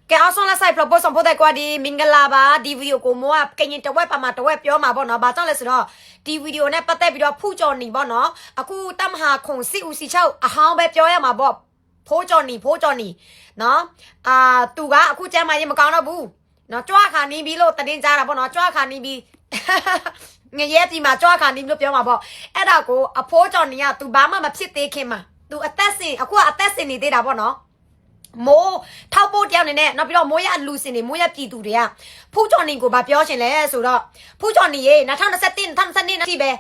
แกเอาส่งละใส่พลบส่งพอได้กว่าดีมิงกะลาบาดีวิดีโอกูมัวแกยินตะไว้ประมาณตะไว้เปียวมาบ่เนาะบาจังเลยสิเนาะดีวิดีโอเนี่ยปะแต่วิดีโอผู้จอนี่บ่เนาะอะกูตามหาคงสิอุสิเช่าอะฮาวแบบเปียวyaมาบ่ผู้จอนี่เนาะตูกะอะกูแจมายังบ่กาวเนาะบูเนาะจ้วขานี่บีโลตะดินจาละบ่เนาะจ้วขานี่บีငရဲတီမှာကြွားခါနေလို့ပြောမှာပေါ့အဲ့ဒါကိုအဖိုးကြော်နေက तू ဘာမှမဖြစ်သေးခင်မှာ तू အသက်စင်အခုကအသက်စင်နေသေးတာပေါ့နော်မိုးထောက်ဖို့တယောက်နေနဲ့နောက်ပြီးတော့မိုးရလူစင်နေမိုးရပြည်သူတွေကဖူးကြော်နေကိုဗာပြောရှင်လဲဆိုတော့ဖူးကြော်နေရေ2021 2022အထိပဲ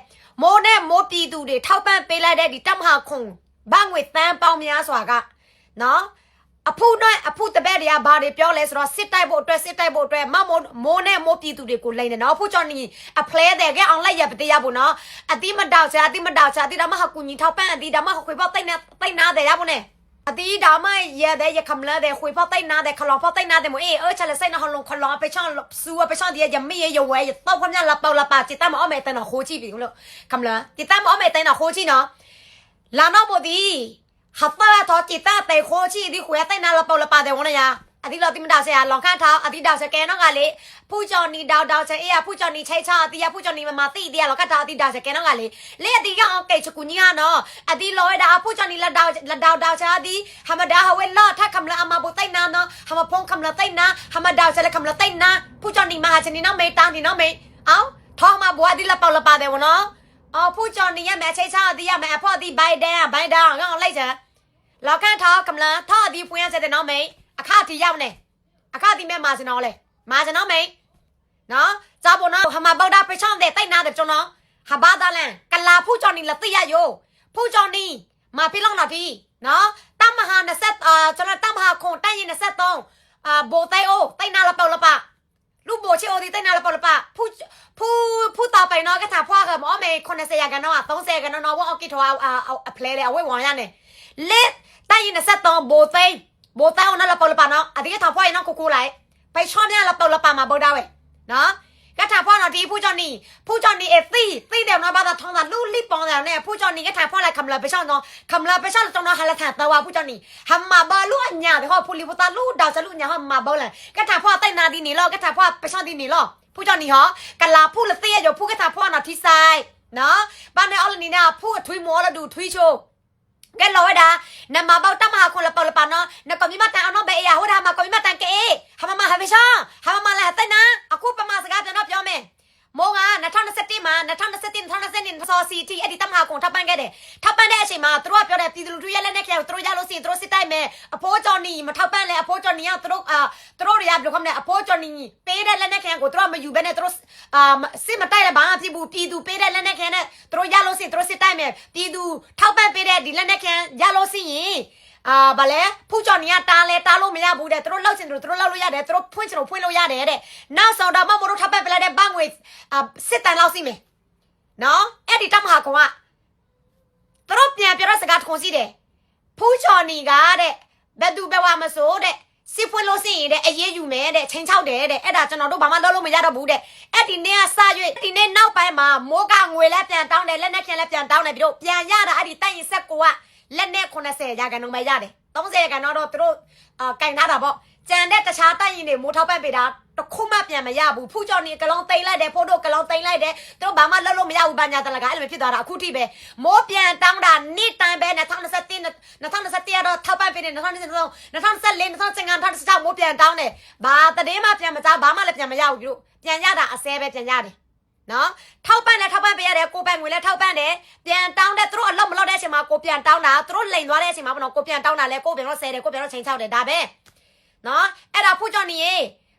မိုးနဲ့မိုးပြည်သူတွေထောက်ပံ့ပေးလိုက်တဲ့ဒီတပ်မဟာခုံဘာငွေတန်းပေါင်းများစွာကနော်အဖူးနဲ့အဖူးတပည့်တွေကဘာတွေပြောလဲဆိုတော့စစ်တိုက်ဖို့အတွက်မမိုးနဲ့မိုးပြည်သူတွေကိုလိန်နေနော်ဖူးကြော်နေအဖလဲတဲ့ကအောင်လိုက်ရပတရားဖို့နော်အတိမတောက်ချာအတိဒါမှဟာကူညီထောက်ပံ့အတိဒါမှခွေပေါက်တိတ်နာတဲ့ရဖို့နဲ့အတိဒါမှရတဲ့ရခမလာတဲ့ခွေပေါက်တိတ်နာတဲ့ခလောပေါက်တိတ်နာတဲ့မို့ချလာဆိုင်နဟလုံးခလောไปช่องซูไปช่องဒီရမီရဝဲတောက်ခွမြလာပေါလာပါจิตตามอเมตนခိုးကြည့်ပြီလို့ခမလာจิตตามอเมตนခိုးကြည့်နော်လာတော့မို့ဒီဟာဖလာတော့จิตตาแต่ခိုးကြည့်ဒီခွေတိတ်နာလာပေါလာပါတယ်ဝနရအတိလောတိမတောက်ဆရာလောင်ခန့်ထောက်အတိတောက်ဆကဲနော်ကလေဖူးကြော်နီတောက်ဆအေးဖူးကြော်နီချိတ်ချအတိဖူးကြော်နီမတိဒီလောင်ခန့်ထောက်အတိတောက်ဆကဲနော်ကလေလေအတိကအောင်ကဲချကူညီကနော်အတိလောရတာဖူးကြော်နီလက်တောက်ချအတိဟမဒါဟဝဲလောထခမလာအမဘူတိတ်နာနော်ဟမဖုံခမလာတိတ်နာဟမတောက်ဆလက်ခမလာတိတ်နာဖူးကြော်နီမဟာချနီနော်မေတောင်းဒီနော်မေအောင်ထောင်းမဘွားဒီလက်ပေါလပါတယ်ဝနော်အော်ဖူးကြော်နီရမဲချိတ်ချအတိရမဲအဖော်အတိဘိုင်ဒန်ငေါလိုက်ချလောင်ခန့်ထောက်ခမလာထောက်အတိဖွင့်ရတဲ့နော်မေအခါတီရောက်နေအခါဒီမဲ့မာစနော်လေမာစနော်မေနော်ဇာပေါ်နော်ဟမဘောက်တာပချောင်းတဲ့တိုက်နာတဲ့ကျွန်တော်ဟာဘာသာလန်ကလာဖူးကြော်နီလက်သိရယောဖူးကြော်နီမာဖိလောင်းလာပြီနော်တမဟာ20ကျွန်တော်တမဟာခွန်တိုက်ရင်23ဘိုတိုင်အိုတိုက်နာလပေါလပလူဘိုချီအိုဒီတိုက်နာလပေါလပဖူးတာပိုင်နော်ကထာဖွားကမောမေ90ရာကနော်30ကနော်ဝအော်ကီထောအဖလဲလေအဝဲဝရနေလက်တိုက်ရင်23ဘိုတိုင်နော်လပေါလပနော်အဒီကထာဖွားရင်နော်ကိုလိုက်ไปช่อเนี่ยลปามาบ่ได้เว้ยเนาะกะถาพ่อเนาะที่ผู้จอนี่ตีเดี๋ยวเนาะบ่าท้องตาลู่รีบปองแล้วเนี่ยผู้จอนี่กะถาพ่ออะไรคำละไปช่อเนาะคำละไปช่อตรงเนาะหาละถาตะว่าผู้จอนี่หำมาบ่ลู่อัญญาเด้อผู้ลิบุตาลู่ดาวจะลู่อัญญาหำมาบ่เลยกะถาพ่อใต้นาดีนี่ลอกะถาพ่อไปช่อดีนี่ลอผู้จอนี่ฮะกะลาผู้ละเตี้ยอยู่ผู้กะถาพ่อเนาะที่ซ้ายเนาะบ้านในออลนี่นะผู้ถุยหมอแล้วดูถุยโชแกลอยดานำมาเบาตั้มหาคนละปอละปานเนาะนก็มีมาแต่เอาน้องเบย์หัวดามาก็มีมาแต่เกะหามาหาไปช่องหามาแล้วแต่นะอากูประมาณสกัดจะนับยอมไหมโมงนะท่านเซตตี้มาท่านเซตตี้ซอซีทีอดีตตั้มหาคนทับปันแกเดทับปันได้ใช่ไหมตัวเปียวแบบตีดูทุยาเล่นแค่ตัวยาโลซีตัวสิตายแม่อโพจอนี่มาทับปันเลยอโพจอนี่ตัวเรียบดูคำเนี่ยอโพจอนี่เปย์ได้เล่นแค่กูตัวมาอยู่แบบเนี่ยตัวซิมาใต้ละบ้านที่บูตีดูเปย์ได้เล่นแค่เนี่ยตัวยาโลซีตัวสิตายแม่ตีดูทับปันเปย์ได้ดีเล่นแค่ยาโลซีบาเล่ผู้จอนี่ตาလို့မရဘူးတဲ့သူတို့လောက်ချင်သူတို့လောက်လို့ရတယ်သူတို့ဖွင့်ချင်လို့ဖွင့်လို့ရတယ်တဲ့နောက်ဆောင်တော့မမို့လို့ထပ်ပဲပြလိုက်တဲ့ဘန်းငွေစစ်တန်လောက်စီမယ်နော်အဲ့ဒီတမဟာကောင်ကသူတို့ပြန်ပြောတဲ့စကားတခုစီတယ်ผู้จอนี่ကတဲ့ဘယ်သူပဲဝါမဆိုတဲ့စစ်ဖွင့်လို့စီရင်တဲ့အရေးယူမယ်တဲ့ချိန်ချောက်တယ်တဲ့အဲ့ဒါကျွန်တော်တို့ဘာမှလုပ်လို့မရတော့ဘူးတဲ့အဲ့ဒီနေ့ကစရွေးဒီနေ့နောက်ပိုင်းမှာမိုးကငွေလဲပြန်တောင်းတယ်လက်နဲ့ခင်လဲပြန်တောင်းတယ်ပြီးတော့ပြန်ရတာအဲ့ဒီတိုက်ရင်ဆက်ကိုကလက်နဲ့90ရာခိုင်နှုန်းပဲရတယ်30ရာခိုင်နှုန်းတော့သူတို့ကင်ထားတာပေါ့ကြံတဲ့တခြားတိုက်ရင်တွေမိုးထောက်ပံ့ပေးတာတခုမှပြန်မရဘူးဖူးကြော်နေကလုံးတိန်လိုက်တယ်ဖိုးတို့ကလုံးတိန်လိုက်တယ်သူတို့ဘာမှလုပ်လို့မရဘူးဘာညာတလကအဲ့လိုဖြစ်သွားတာအခုထိပဲမိုးပြန်တောင်းတာနေ့တိုင်းပဲ2021တော့ထောက်ပံ့ပေးတယ်2024 2025မိုးပြန်တောင်းတယ်ဘာတည်င်းမှပြန်မစားဘာမှလည်းပြန်မရဘူးတို့ပြန်ရတာအစဲပဲပြန်ရတယ်နော်ထောက်ပံ့ပေးရတယ်ကိုပိုင်ငွေလည်းထောက်ပံ့တယ်ပြန်တောင်းတယ်သူတို့အလုပ်မလုပ်တဲ့အချိန်မှာကိုပြန်တောင်းတာသူတို့လိန်သွားတဲ့အချိန်မှာပေါ့နော်ကိုပြန်တောင်းတာလဲကိုပြန်တော့ဆဲတယ်ကိုပြန်တော့ချိန်ချောက်တယ်ဒါပဲနော်အဲ့ဒါဖူးကြောင့်နေ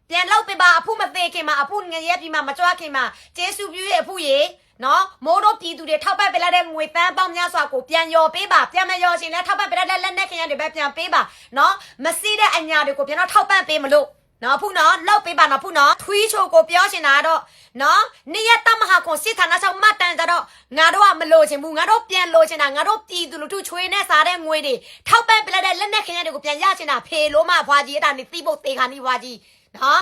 ပြန်လောက်ပေးပါအဖူးမသေးခင်မှာအဖူးငရဲပြီးမှမကြွားခင်မှာကျေးဇူးပြုရဲ့အဖူးရေနော်မိုးတို့ပြည်သူတွေထောက်ပံ့ပေးလိုက်တဲ့ငွေတန်းပေါင်းများစွာကိုပြန်ရော်ပေးပါပြန်မရော်ရှင်လဲထောက်ပံ့ပေးလိုက်တဲ့လက်နက်ခင်ရတွေပဲပြန်ပေးပါနော်မစီးတဲ့အညာတွေကိုပြန်တော့ထောက်ပံ့ပေးမလို့နော်ဖူးနော်လောက်ပေးပါနော်ဖူးနော်ထွီးချိုကိုပြောရှင်တာတော့နော်နေ့ရက်တမဟာကွန်စစ်ဌာနဆောင်မှတ်တမ်းကြတော့ငါတို့ကမလို့ချင်ဘူးငါတို့ပြန်လို့ချင်တာငါတို့ပြည်သူလူထုချွေးနဲ့စားတဲ့ငွေတွေထောက်ပံ့ပေးလိုက်တဲ့လက်နက်ခင်ရတွေကိုပြန်ရချင်တာဖေလို့မှဘွားကြီးအဲ့ဒါနေသိဖို့သေခါနီးဘွားကြီးနော်